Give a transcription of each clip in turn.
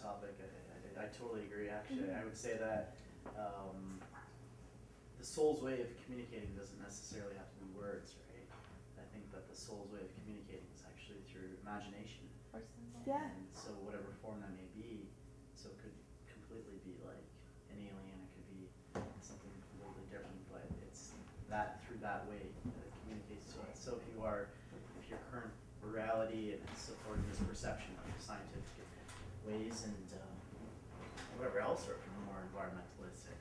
topic, I totally agree, actually. I would say that the soul's way of communicating doesn't necessarily have to be words, right? I think that the soul's way of communicating is actually through imagination. Yeah. And so whatever form that may be, so it could completely be like an alien, it could be something completely different, but it's that through that way that it communicates to us. So if your current reality and supporting this perception of scientific ways and whatever else are more environmentalists and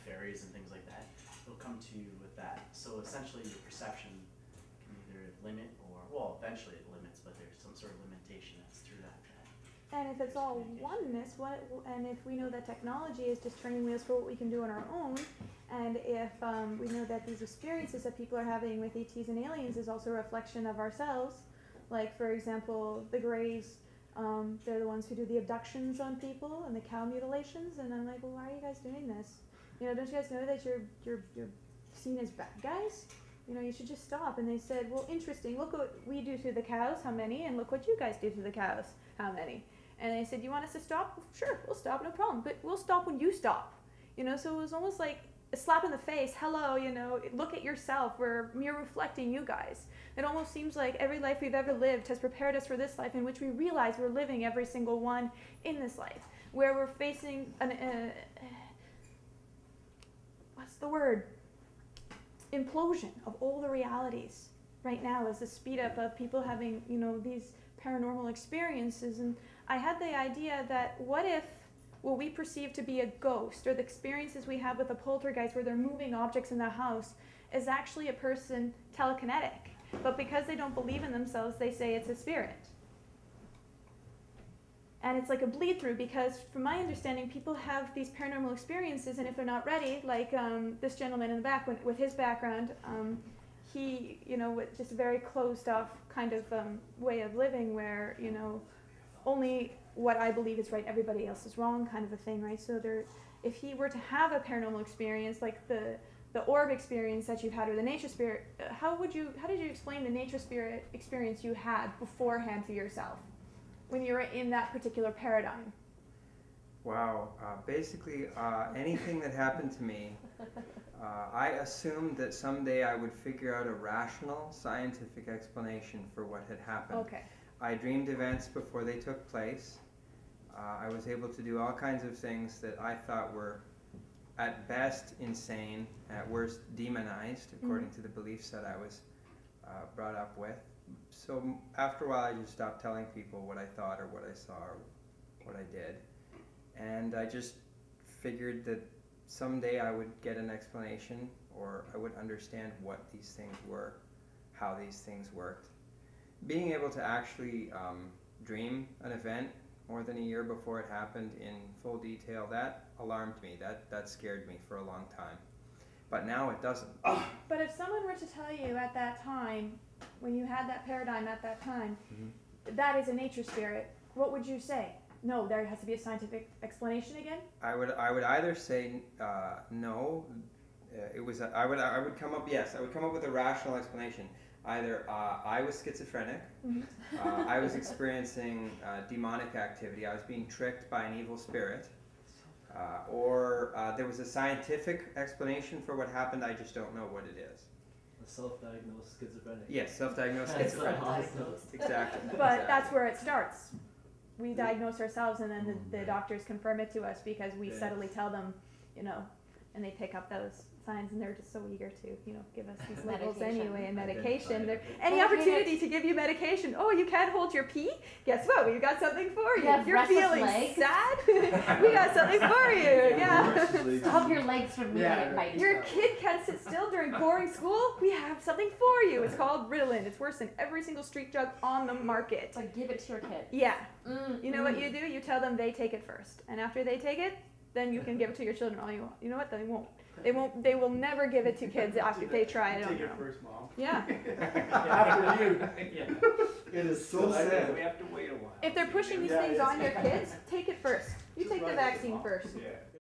fairies and things like that, they'll come to you with that. So essentially your perception can either limit or, well, eventually it limits, but there's some sort of limitation that's through that. And if it's all oneness, and if we know that technology is just training wheels for what we can do on our own, and if we know that these experiences that people are having with ETs and aliens is also a reflection of ourselves, like for example, the Greys, they're the ones who do the abductions on people and the cow mutilations, and I'm like, well, why are you guys doing this? You know, don't you guys know that you're seen as bad guys? You know, you should just stop. And they said, well, interesting, look what we do to the cows, how many, and look what you guys do to the cows, how many. And they said, you want us to stop? Sure, we'll stop, no problem, but we'll stop when you stop. You know, so it was almost like a slap in the face. Hello, you know, look at yourself. We're mere reflecting you guys. It almost seems like every life we've ever lived has prepared us for this life in which we realize we're living every single one in this life, where we're facing what's the word? Implosion of all the realities right now as the speed up of people having, you know, these paranormal experiences. And I had the idea that what if what we perceive to be a ghost or the experiences we have with a poltergeist where they're moving objects in the house is actually a person telekinetic, but because they don't believe in themselves, they say it's a spirit. And it's like a bleed through, because from my understanding, people have these paranormal experiences, and if they're not ready, like this gentleman in the back with his background, he, you know, with just a very closed off kind of way of living where, you know, only what I believe is right, everybody else is wrong kind of a thing, right? So there, if he were to have a paranormal experience like the orb experience that you've had or the nature spirit, how did you explain the nature spirit experience you had beforehand to yourself when you were in that particular paradigm? Wow, basically anything that happened to me, I assumed that someday I would figure out a rational scientific explanation for what had happened. Okay. I dreamed events before they took place. I was able to do all kinds of things that I thought were at best insane, at worst demonized, according to the beliefs that I was brought up with. So after a while I just stopped telling people what I thought or what I saw or what I did. And I just figured that someday I would get an explanation, or I would understand what these things were, how these things worked. Being able to actually dream an event more than a year before it happened in full detail, that alarmed me. That scared me for a long time. But now it doesn't. But if someone were to tell you at that time, when you had that paradigm at that time, that is a nature spirit, what would you say? No, there has to be a scientific explanation again? I would either say no. I would come up with a rational explanation. Either I was schizophrenic, I was experiencing demonic activity, I was being tricked by an evil spirit, or there was a scientific explanation for what happened, I just don't know what it is. A self-diagnosed schizophrenic. Yes, self-diagnosed schizophrenic. Exactly. But that's where it starts. We diagnose ourselves, and then the doctors confirm it to us because we subtly tell them, you know, and they pick up those signs, and they're just so eager to, you know, give us these labels anyway, and medication. Any opportunity to give you medication. Oh, you can't hold your pee? Guess what? We've got something for you. If you're feeling sad, we got something for you. Yeah. Stop your legs from moving at night. Your kid can't sit still during boring school? We have something for you. It's called Ritalin. It's worse than every single street drug on the market. So give it to your kid. Yeah. You know what you do? You tell them they take it first. And after they take it, then you can give it to your children all you want. You know what? They won't. They will never give it to kids after they try it. Take it first, Mom. Yeah. After you. It is so sad. We have to wait a while. If they're pushing these things on your kids, take it first. You take the vaccine first. Yeah.